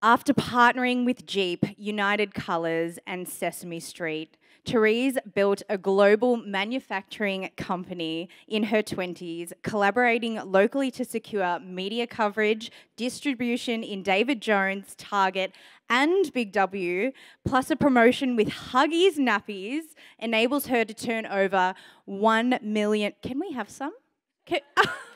After partnering with Jeep, United Colours and Sesame Street, Therese built a global manufacturing company in her 20s, collaborating locally to secure media coverage, distribution in David Jones, Target, and Big W, plus a promotion with Huggies nappies, enables her to turn over 1 million. Can we have some?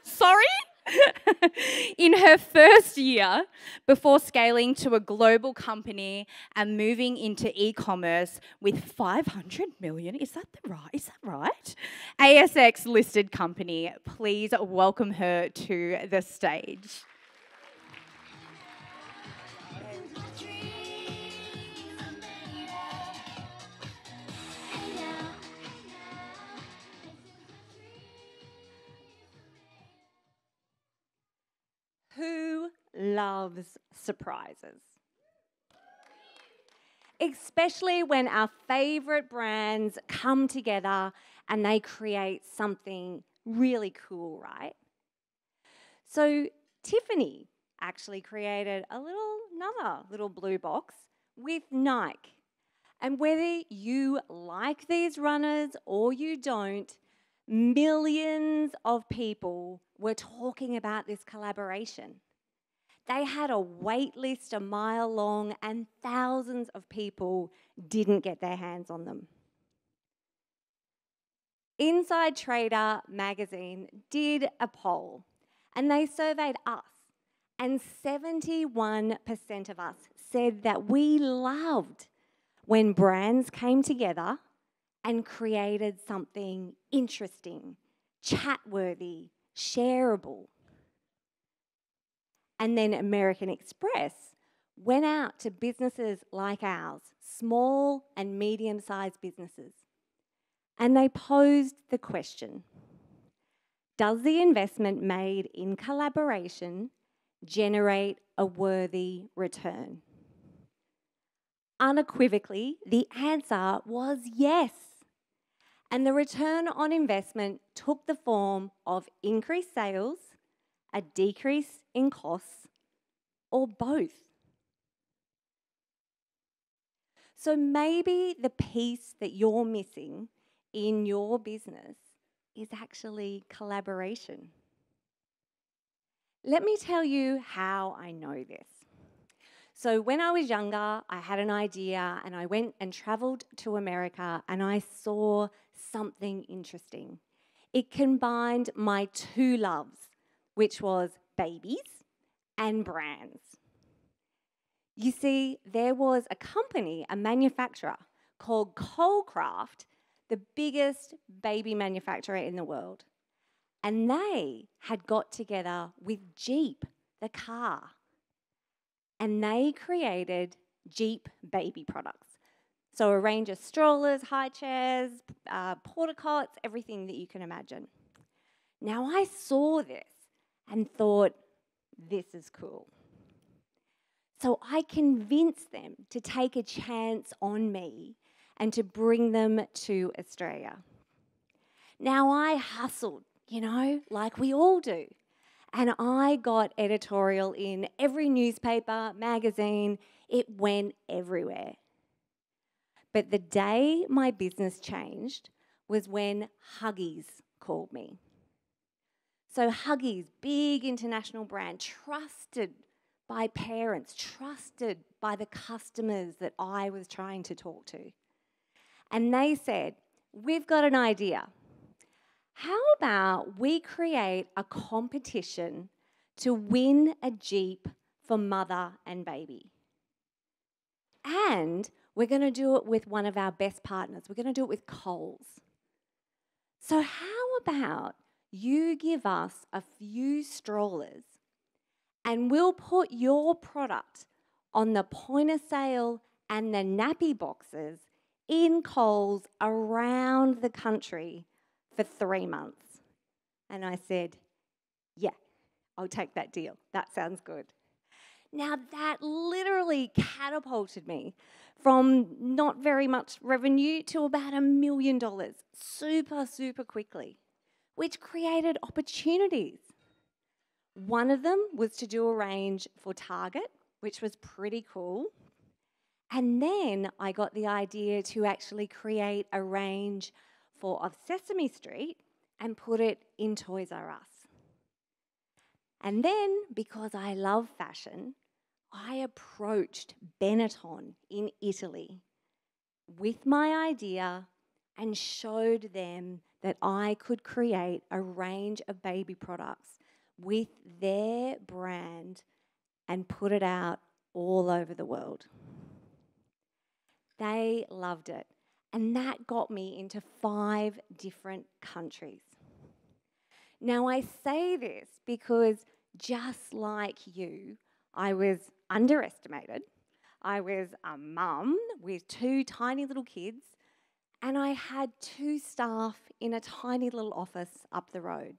Sorry? In her first year, before scaling to a global company and moving into e-commerce with 500 million, is that right? ASX listed company. Please welcome her to the stage. Who loves surprises? Especially when our favourite brands come together and they create something really cool, right? So Tiffany actually created another little blue box with Nike. And whether you like these runners or you don't, millions of people were talking about this collaboration. They had a wait list a mile long and thousands of people didn't get their hands on them. Inside Trader magazine did a poll and they surveyed us, and 71% of us said that we loved when brands came together and created something interesting, chat-worthy, shareable. And then American Express went out to businesses like ours, small and medium-sized businesses, and they posed the question, does the investment made in collaboration generate a worthy return? Unequivocally, the answer was yes. And the return on investment took the form of increased sales, a decrease in costs, or both. So maybe the piece that you're missing in your business is actually collaboration. Let me tell you how I know this. So when I was younger, I had an idea and I went and travelled to America and I saw something interesting. It combined my two loves, which was babies and brands. You see, there was a company, a manufacturer called Colecraft, the biggest baby manufacturer in the world. And they had got together with Jeep, the car. And they created Jeep baby products. So a range of strollers, high chairs, porta cots, everything that you can imagine. Now I saw this and thought, this is cool. So I convinced them to take a chance on me and to bring them to Australia. Now I hustled, like we all do. And I got editorial in every newspaper, magazine. It went everywhere. But the day my business changed was when Huggies called me. So Huggies, big international brand, trusted by parents, trusted by the customers that I was trying to talk to. And they said, we've got an idea. How about we create a competition to win a Jeep for mother and baby? And we're going to do it with one of our best partners. We're going to do it with Coles. So how about you give us a few strollers and we'll put your product on the point of sale and the nappy boxes in Coles around the country for 3 months. And I said, yeah, I'll take that deal. That sounds good. Now that literally catapulted me from not very much revenue to about $1 million super, super quickly, which created opportunities. One of them was to do a range for Target which was pretty cool. And then I got the idea to actually create a range of Sesame Street and put it in Toys R Us. And then, because I love fashion, I approached Benetton in Italy with my idea and showed them that I could create a range of baby products with their brand and put it out all over the world. They loved it, and that got me into 5 different countries. Now, I say this because just like you, I was underestimated. I was a mum with 2 tiny little kids, and I had 2 staff in a tiny little office up the road.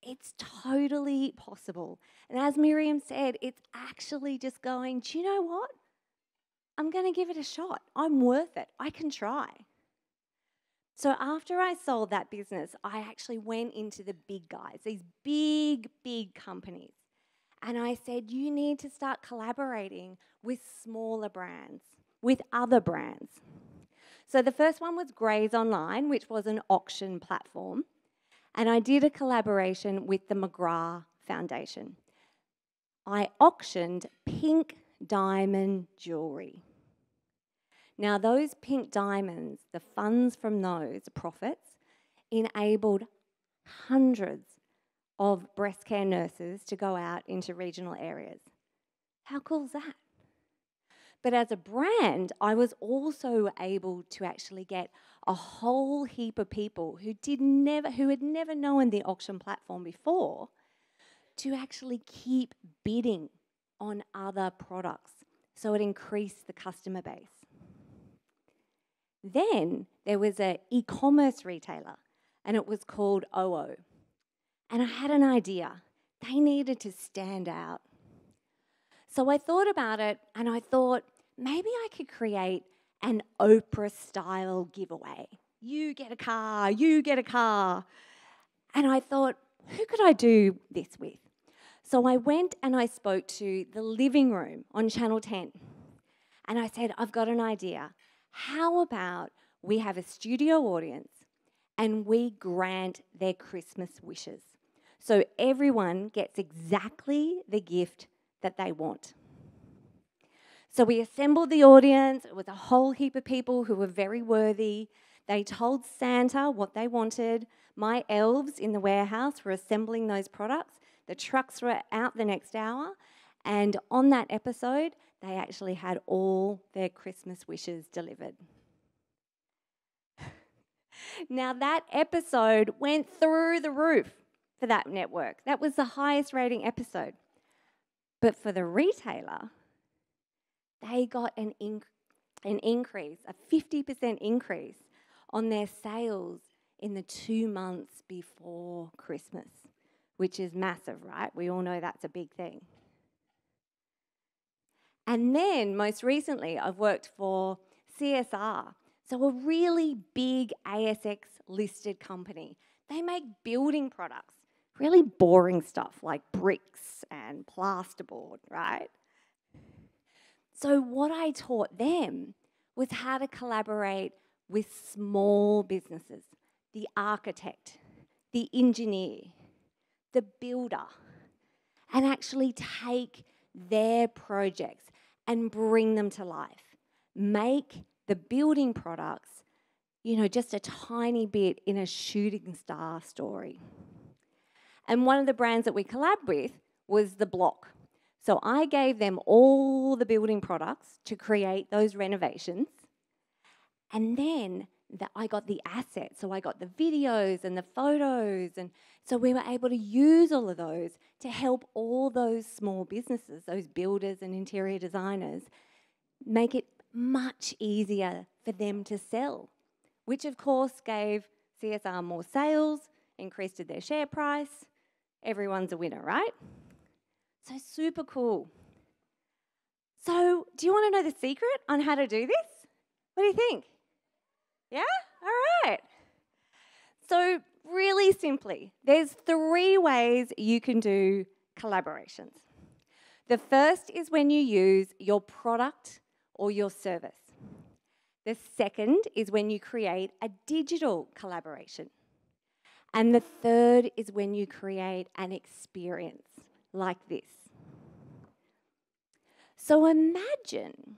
It's totally possible. And as Miriam said, it's actually just going, do you know what? I'm going to give it a shot. I'm worth it. I can try. So after I sold that business, I actually went into the big guys, these big companies. And I said, you need to start collaborating with smaller brands, with other brands. So the first one was Grays Online, which was an auction platform. And I did a collaboration with the McGrath Foundation. I auctioned pink diamond jewellery. Now, those pink diamonds, the funds from those profits, enabled hundreds of breast care nurses to go out into regional areas. How cool is that? But as a brand, I was also able to actually get a whole heap of people who had never known the auction platform before to actually keep bidding on other products. So it increased the customer base. Then there was an e-commerce retailer, and it was called OO. And I had an idea. They needed to stand out. So I thought about it, and I thought, maybe I could create an Oprah-style giveaway. You get a car, you get a car. And I thought, who could I do this with? So I went and I spoke to the living room on Channel 10. And I said, I've got an idea. How about we have a studio audience and we grant their Christmas wishes? So everyone gets exactly the gift that they want. So we assembled the audience. It was a whole heap of people who were very worthy. They told Santa what they wanted. My elves in the warehouse were assembling those products. The trucks were out the next hour. And on that episode, they actually had all their Christmas wishes delivered. Now, that episode went through the roof for that network. That was the highest rating episode. But for the retailer, they got an increase, a 50% increase on their sales in the 2 months before Christmas, which is massive, right? We all know that's a big thing. And then, most recently, I've worked for CSR, so a really big ASX-listed company. They make building products, really boring stuff like bricks and plasterboard, right? So what I taught them was how to collaborate with small businesses, the architect, the engineer, the builder, and actually take their projects and bring them to life. Make the building products, just a tiny bit in a shooting star story. And one of the brands that we collabed with was The Block. So I gave them all the building products to create those renovations. And then I got the assets. So I got the videos and the photos. And so we were able to use all of those to help all those small businesses, those builders and interior designers, make it much easier for them to sell, which of course gave CSR more sales, increased their share price. Everyone's a winner, right? So super cool. So do you want to know the secret on how to do this? What do you think? Yeah? All right. So really simply, there's 3 ways you can do collaborations. The first is when you use your product or your service. The second is when you create a digital collaboration. And the third is when you create an experience like this. So imagine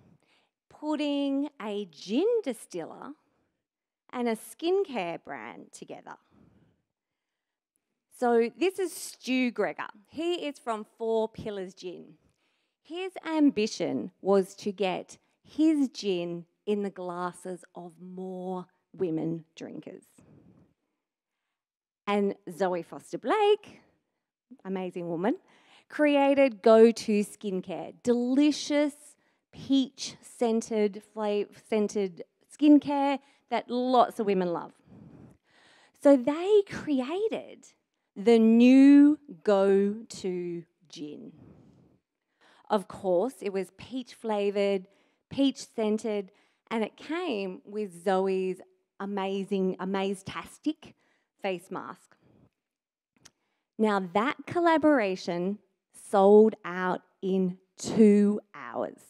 putting a gin distiller and a skincare brand together. So this is Stu Gregor. He is from Four Pillars Gin. His ambition was to get his gin in the glasses of more women drinkers. And Zoe Foster-Blake, amazing woman, created Go-To Skincare, delicious peach-scented skincare that lots of women love. So they created the new Go-To gin. Of course, it was peach-flavoured, peach-scented, and it came with Zoe's amazing, amaze-tastic face mask. Now, that collaboration sold out in 2 hours.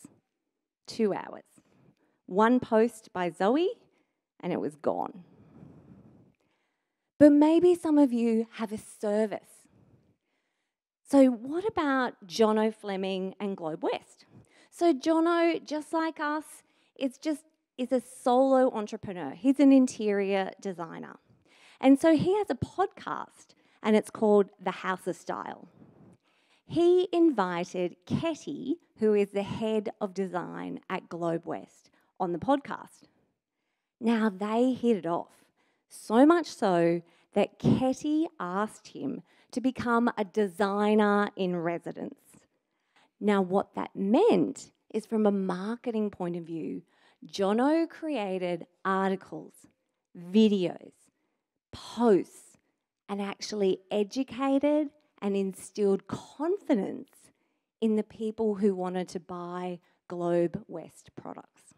2 hours. One post by Zoe, and it was gone. But maybe some of you have a service. So what about Jono Fleming and Globe West? So Jono, just like us, is a solo entrepreneur. He's an interior designer. And so he has a podcast, and it's called The House of Style. He invited Ketty, who is the head of design at Globe West, on the podcast. Now, they hit it off, so much so that Ketty asked him to become a designer in residence. Now, what that meant is, from a marketing point of view, Jono created articles, videos, posts, and actually educated and instilled confidence in the people who wanted to buy Globe West products.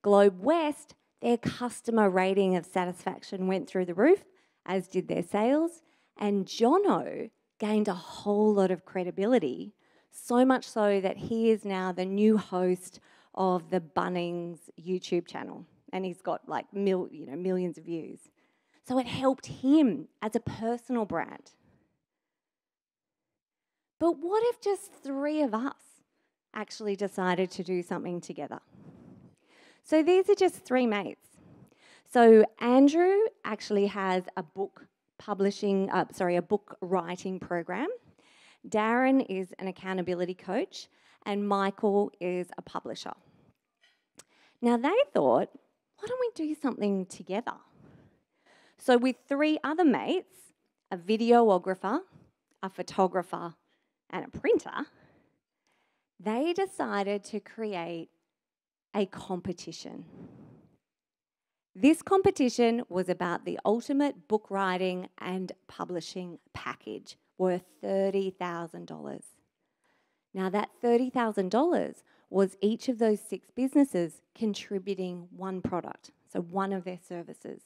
Globe West, their customer rating of satisfaction went through the roof, as did their sales, and Jono gained a whole lot of credibility, so much so that he is now the new host of the Bunnings YouTube channel, and he's got like millions of views. So it helped him as a personal brand. But what if just 3 of us actually decided to do something together? So these are just 3 mates. So Andrew actually has a book writing program. Darren is an accountability coach, and Michael is a publisher. Now they thought, why don't we do something together? So with 3 other mates, a videographer, a photographer, and a printer, they decided to create a competition. This competition was about the ultimate book writing and publishing package worth $30,000. Now that $30,000 was each of those 6 businesses contributing one product, so one of their services.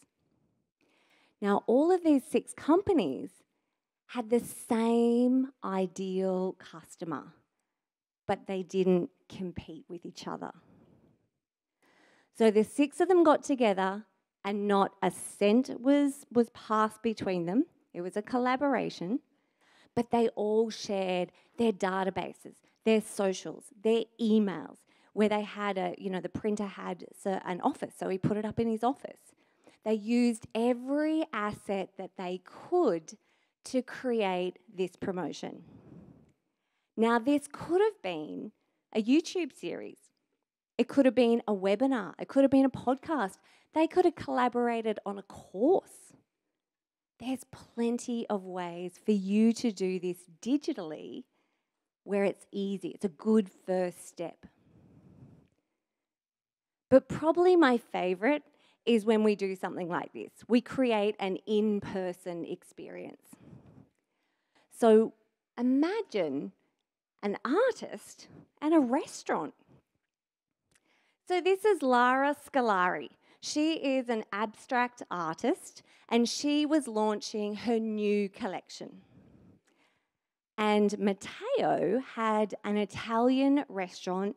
Now all of these 6 companies had the same ideal customer, but they didn't compete with each other. So the 6 of them got together, and not a cent was passed between them. It was a collaboration, but they all shared their databases, their socials, their emails, where they had the printer had an office, so he put it up in his office. They used every asset that they could to create this promotion. Now, this could have been a YouTube series. It could have been a webinar. It could have been a podcast. They could have collaborated on a course. There's plenty of ways for you to do this digitally where it's easy. It's a good first step. But probably my favourite is when we do something like this. We create an in-person experience. So imagine an artist and a restaurant. So this is Lara Scolari. She is an abstract artist, and she was launching her new collection. And Matteo had an Italian restaurant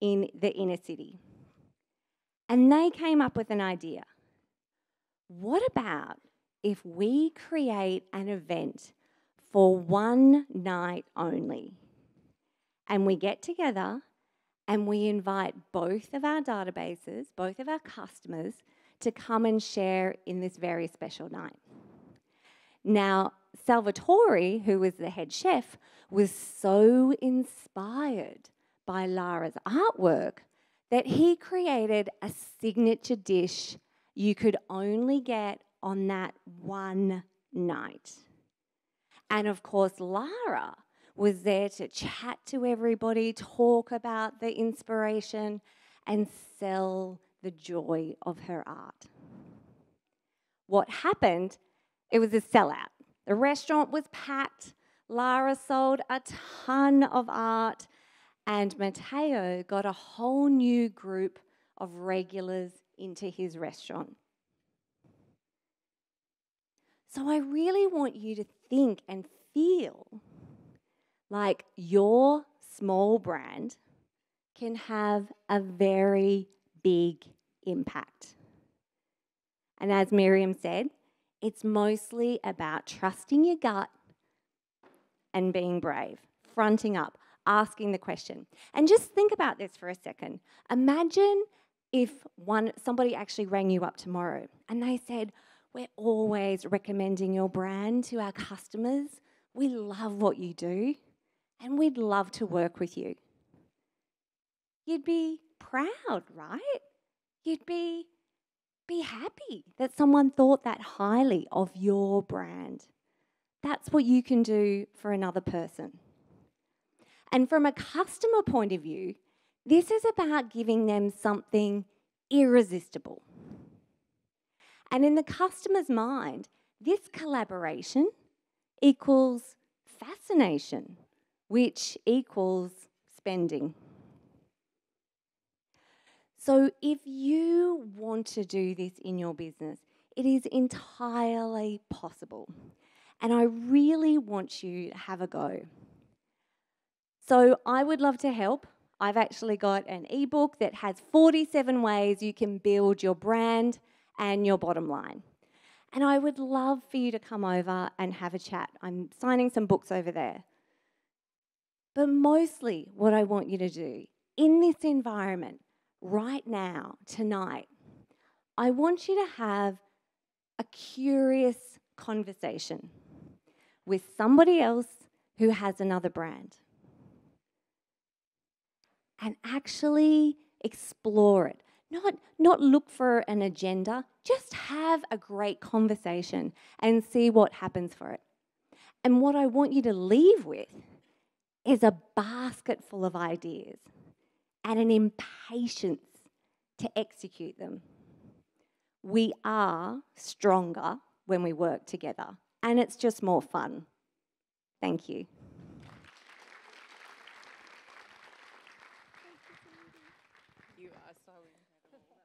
in the inner city. And they came up with an idea. What about if we create an event for one night only? And we get together and we invite both of our databases, both of our customers, to come and share in this very special night. Now, Salvatore, who was the head chef, was so inspired by Lara's artwork that he created a signature dish you could only get on that one night. And of course, Lara was there to chat to everybody, talk about the inspiration, and sell the joy of her art. What happened? It was a sellout. The restaurant was packed. Lara sold a ton of art, and Matteo got a whole new group of regulars into his restaurant. So I really want you to think and feel like your small brand can have a very big impact. And as Miriam said, it's mostly about trusting your gut and being brave, fronting up, asking the question. And just think about this for a second. Imagine if somebody actually rang you up tomorrow and they said, "We're always recommending your brand to our customers. We love what you do and we'd love to work with you." You'd be proud, right? You'd be happy that someone thought that highly of your brand. That's what you can do for another person. And from a customer point of view, this is about giving them something irresistible. And in the customer's mind, this collaboration equals fascination, which equals spending. So if you want to do this in your business, it is entirely possible. And I really want you to have a go. So I would love to help. I've actually got an ebook that has 47 ways you can build your brand and your bottom line. And I would love for you to come over and have a chat. I'm signing some books over there. But mostly what I want you to do in this environment, right now, tonight, I want you to have a curious conversation with somebody else who has another brand and actually explore it. Not look for an agenda, just have a great conversation and see what happens for it. And what I want you to leave with is a basket full of ideas and an impatience to execute them. We are stronger when we work together, and it's just more fun. Thank you. You are so incredible.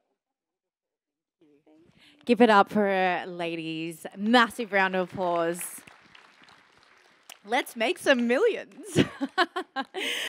Give it up for her, ladies. Massive round of applause. Let's make some millions.